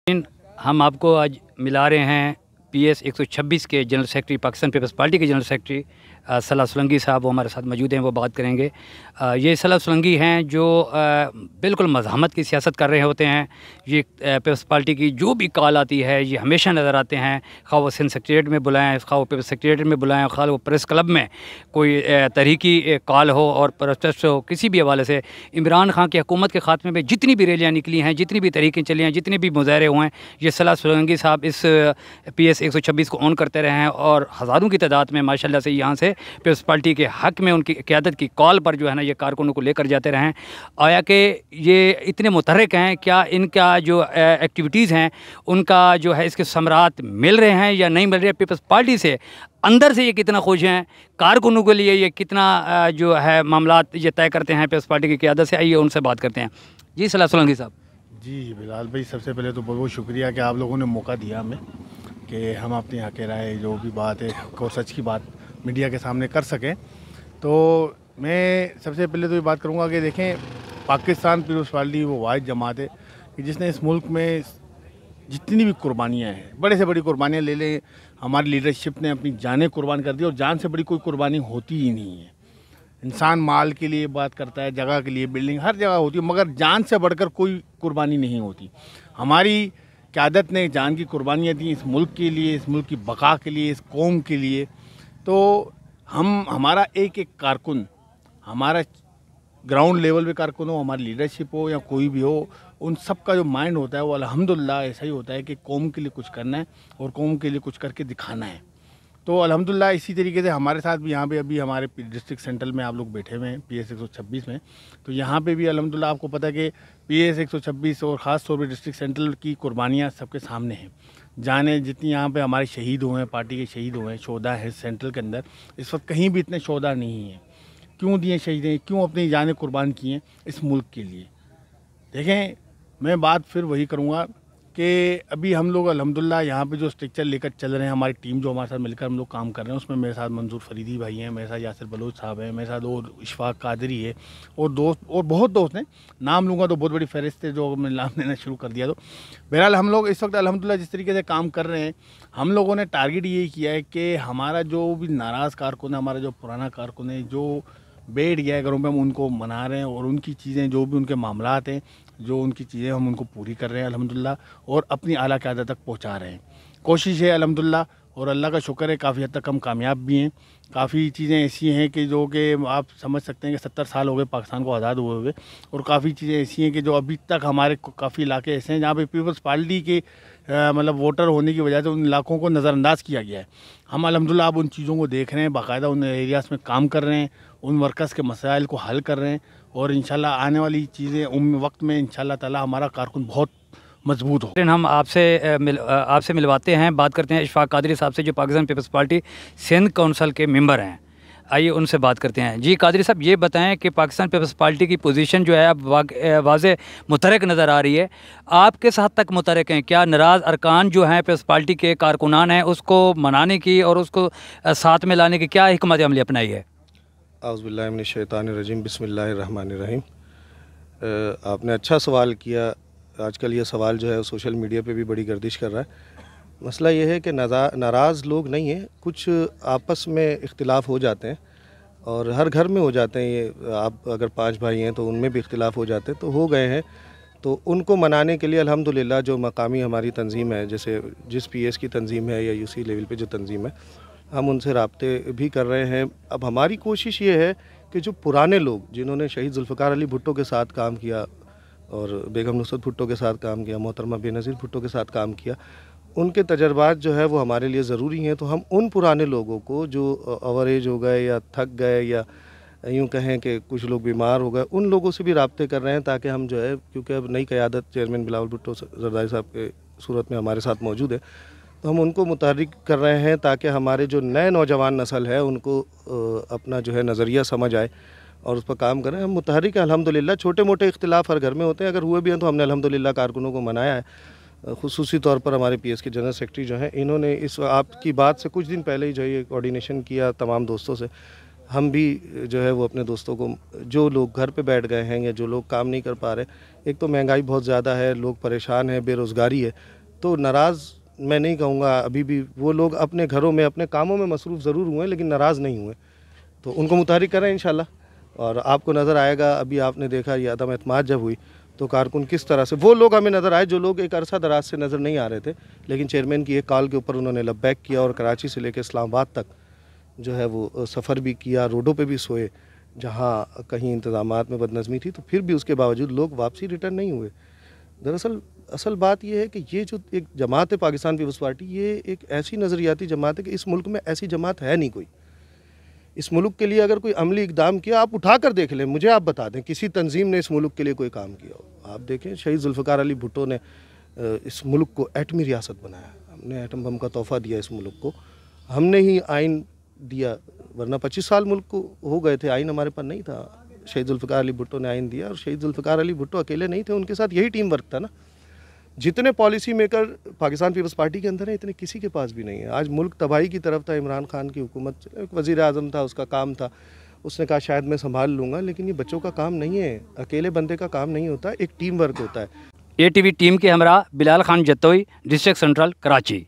हम आपको आज मिला रहे हैं PS 126 के जनरल सेक्रेटरी, पाकिस्तान पीपल्स पार्टी के जनरल सेक्रेटरी सलाह सोलंकी साहब, वो हमारे साथ मौजूद हैं, वो बात करेंगे। ये सलाह सोलंकी हैं जो बिल्कुल मज़ाहमत की सियासत कर रहे होते हैं। ये पीपल्स पार्टी की जो भी कॉल आती है ये हमेशा नज़र आते हैं, खा वो सिंध सेक्रेटरीट में बुलाएँ, खा वो पीपल्स सेक्रेटरीट में बुलाएँ, खा वो प्रेस क्लब में कोई तहरीकी कॉल हो और प्रोटेस्ट हो, किसी भी हवाले से इमरान खान की हुकूमत के ख़ात्मे में जितनी भी रैलियाँ निकली हैं, जितनी भी तहरीकें चली हैं, जितने भी मुजाहरे हुए हैं, ये सलाह सोलंकी साहब इस PS 126 को ऑन करते रहे हैं और हज़ारों की तादाद में माशाल्लाह से यहाँ से पीपल्स पार्टी के हक़ में उनकी क़यादत की कॉल पर जो है ना ये कारकुनों को लेकर जाते रहे हैं। आया कि ये इतने मुतहर्रिक हैं, क्या इनका जो एक्टिविटीज़ हैं उनका जो है इसके समरात मिल रहे हैं या नहीं मिल रहे हैं? पीपल्स पार्टी से अंदर से ये कितना खुश हैं, कारकुनों के लिए ये कितना जो है मामलात ये तय करते हैं पीपल्स पार्टी की क़यादत से? आइए उनसे बात करते हैं। जी सलाह सोलंकी साहब। जी बिलाल भाई, सबसे पहले तो बहुत बहुत शुक्रिया कि आप लोगों ने मौका दिया हमें कि हम अपनी हक़ राय जो भी बात है और सच की बात मीडिया के सामने कर सकें। तो मैं सबसे पहले तो ये बात करूँगा कि देखें, पाकिस्तान पीपल्स पार्टी वो वाहिद जमात है कि जिसने इस मुल्क में जितनी भी कुर्बानियाँ हैं, बड़े से बड़ी कुर्बानियाँ ले लें, हमारी लीडरशिप ने अपनी जानें कुर्बान कर दी और जान से बड़ी कोई कुर्बानी होती ही नहीं है। इंसान माल के लिए बात करता है, जगह के लिए, बिल्डिंग हर जगह होती है, मगर जान से बढ़कर कोई कुर्बानी नहीं होती। हमारी क़यादत ने जान की कुर्बानियाँ दी इस मुल्क के लिए, इस मुल्क की बका के लिए, इस कौम के लिए। तो हमारा एक एक कारकुन, हमारा ग्राउंड लेवल पे कारकुन हो, हमारी लीडरशिप हो या कोई भी हो, उन सब का जो माइंड होता है वो अल्हम्दुलिल्लाह ऐसा ही होता है कि कौम के लिए कुछ करना है और कौम के लिए कुछ करके दिखाना है। तो अल्हम्दुलिल्लाह इसी तरीके से हमारे साथ भी यहाँ पे अभी हमारे डिस्ट्रिक्ट सेंट्रल में आप लोग बैठे हुए हैं PS 126 में, तो यहाँ पे भी अल्हम्दुलिल्लाह आपको पता है कि PS 126 और ख़ास तौर पे डिस्ट्रिक्ट सेंट्रल की कुर्बानियाँ सबके सामने हैं। जाने जितनी यहाँ पे हमारे शहीद हुए हैं, पार्टी के शहीद हुए हैं, शोधा है सेंट्रल के अंदर, इस वक्त कहीं भी इतने शोधा नहीं हैं। क्यों दिए शहीदें, क्यों अपनी जानें कुर्बान की हैं इस मुल्क के लिए? देखें, मैं बात फिर वही करूँगा कि अभी हम लोग अल्हम्दुलिल्लाह यहाँ पे जो स्ट्रक्चर लेकर चल रहे हैं, हमारी टीम जो हमारे साथ मिलकर हम लोग काम कर रहे हैं, उसमें मेरे साथ मंजूर फरीदी भाई हैं, मेरे साथ यासिर बलोच साहब हैं, मेरे साथ और इशफाक कादरी है और दोस्त और बहुत दोस्त हैं। नाम लूँगा तो बहुत बड़ी फहरिस्त है, जो मैंने नाम लेना शुरू कर दिया। तो बहरहाल हम लोग इस वक्त अल्हम्दुलिल्लाह जिस तरीके से काम कर रहे हैं, हम लोगों ने टारगेट यही किया है कि हमारा जो भी नाराज़ कारकुन है, हमारा जो पुराना कारकुन है, जो बैठ गया है घरों पे, हम उनको मना रहे हैं और उनकी चीज़ें जो भी उनके मामलात हैं, जो उनकी चीज़ें हम उनको पूरी कर रहे हैं अल्हम्दुलिल्लाह और अपनी आला क़यादत तक पहुंचा रहे हैं। कोशिश है अल्हम्दुलिल्लाह और अल्लाह का शुक्र है काफ़ी हद तक हम कामयाब भी हैं। काफ़ी चीज़ें ऐसी हैं कि जो कि आप समझ सकते हैं कि 70 साल हो गए पाकिस्तान को आज़ाद हुए हुए, और काफ़ी चीज़ें ऐसी हैं कि जो अभी तक हमारे काफ़ी इलाके ऐसे हैं जहाँ पे पीपल्स पार्टी के मतलब वोटर होने की वजह से उन इलाकों को नज़रअंदाज किया गया है। हम अल्हम्दुलिल्लाह अब उन चीज़ों को देख रहे हैं, बाकायदा उन एरियाज़ में काम कर रहे हैं, उन वर्कर्स के मसाइल को हल कर रहे हैं और इंशाल्लाह आने वाली चीज़ें वक्त में इंशाल्लाह ताला हमारा कारकुन बहुत मजबूत हो। हम आपसे मिलवाते हैं, बात करते हैं इशफाक कादरी साहब से, जो पाकिस्तान पीपल्स पार्टी सिंध कौंसिल के मेंबर हैं। आइए उनसे बात करते हैं। जी कादरी साहब, ये बताएं कि पाकिस्तान पीपल्स पार्टी की पोजीशन जो है अब वाज़े मुतहर्रिक नज़र आ रही है, आप किस हद तक मुतहर्रिक हैं? क्या नाराज़ अरकान जो हैं पीपल्स पार्टी के कारकुनान हैं उसको मनाने की और उसको साथ में लाने की क्या हिकमत अमली अपनाई है? औज़ुबिल्लाहि मिनश्शैतानिर्रजीम, बिस्मिल्लाहिर्रहमानिर्रहीम। आपने अच्छा सवाल किया। आजकल ये सवाल जो है सोशल मीडिया पे भी बड़ी गर्दिश कर रहा है। मसला ये है कि नाराज़ लोग नहीं हैं, कुछ आपस में इख्तिलाफ़ हो जाते हैं और हर घर में हो जाते हैं। ये आप अगर 5 भाई हैं तो उनमें भी इख्तिलाफ़ हो जाते हैं, तो हो गए हैं। तो उनको मनाने के लिए अल्हम्दुलिल्लाह जो मकामी हमारी तंजीम है, जैसे जिस PS की तंजीम है या UC लेवल पे जो तंजीम है, हम उनसे राब्ते भी कर रहे हैं। अब हमारी कोशिश ये है कि जो पुराने लोग जिन्होंने शहीद जुल्फ़िकार अली भुट्टो के साथ काम किया और बेगम नुसरत भुट्टो के साथ काम किया, मोहतरमा बेनज़ीर भुट्टो के साथ काम किया, उनके तजर्बात जो है वो हमारे लिए ज़रूरी हैं। तो हम उन पुराने लोगों को जो ओवर एज हो गए या थक गए या यूँ कहें कि कुछ लोग बीमार हो गए, उन लोगों से भी राब्ते कर रहे हैं ताकि हम जो है, क्योंकि अब नई क़यादत चेयरमैन बिलावल भुट्टो ज़रदारी साहब के सूरत में हमारे साथ मौजूद है, तो हम उनको मुतहर्रिक कर रहे हैं ताकि हमारे जो नए नौजवान नस्ल है उनको अपना जो है नज़रिया समझ आए और उस पर काम करें। हम मुतहर्रिक हैं अल्हम्दुलिल्लाह। छोटे मोटे इख्तिलाफ़ हर घर में होते हैं, अगर हुए भी हैं तो हमने अल्हम्दुलिल्लाह कारकुनों को मनाया है। ख़ुसूसी तौर पर हमारे PS के जनरल सेक्रेटरी जो हैं, इन्होंने इस आपकी बात से कुछ दिन पहले ही जो है ये कोऑर्डिनेशन किया तमाम दोस्तों से। हम भी जो है वो अपने दोस्तों को, जो लोग घर पे बैठ गए हैं या जो लोग काम नहीं कर पा रहे, एक तो महंगाई बहुत ज़्यादा है, लोग परेशान हैं, बेरोज़गारी है, तो नाराज़ मैं नहीं कहूँगा, अभी भी वो लोग अपने घरों में अपने कामों में मसरूफ़ ज़रूर हुए लेकिन नाराज़ नहीं हुए। तो उनको मुतारिक करें इंशाल्लाह। और आपको नज़र आएगा, अभी आपने देखा ये अदम एतमाद जब हुई तो कारकुन किस तरह से, वो लोग हमें नज़र आए जो लोग एक अरसा दराज से नज़र नहीं आ रहे थे, लेकिन चेयरमैन की एक कॉल के ऊपर उन्होंने लब्बैक किया और कराची से लेकर इस्लामाबाद तक जो है वो सफ़र भी किया, रोडों पे भी सोए, जहाँ कहीं इंतज़ामात में बदनज़मी थी, तो फिर भी उसके बावजूद लोग वापसी रिटर्न नहीं हुए। दरअसल असल बात यह है कि ये जो एक जमात है पाकिस्तान पीपल्स पार्टी, ये एक ऐसी नज़रियाती जमात है कि इस मुल्क में ऐसी जमात है नहीं कोई। इस मुल्क के लिए अगर कोई अमली इकदाम किया, आप उठा कर देख लें, मुझे आप बता दें किसी तंजीम ने इस मुल्क के लिए कोई काम किया हो। आप देखें, शहीद जुल्फ़िकार अली भुट्टो ने इस मुल्क को एटमी रियासत बनाया, हमने एटम बम का तोहफ़ा दिया इस मुल्क को, हमने ही आइन दिया, वरना 25 साल मुल्क को हो गए थे, आइन हमारे पास नहीं था। शहीद जुल्फ़िकार अली भुट्टो ने आइन दिया, और शहीद जुल्फ़िकार अली भुट्टो अकेले नहीं थे, उनके साथ यही टीम वर्क था ना। जितने पॉलिसी मेकर पाकिस्तान पीपल्स पार्टी के अंदर है, इतने किसी के पास भी नहीं है। आज मुल्क तबाही की तरफ था, इमरान खान की हुकूमत, एक वज़ीर आज़म था, उसका काम था, उसने कहा शायद मैं संभाल लूँगा, लेकिन ये बच्चों का काम नहीं है, अकेले बंदे का काम नहीं होता, एक टीम वर्क होता है। ATV टीम के हमरा बिलाल खान जत्तोई, डिस्ट्रिक्ट सेंट्रल, कराची।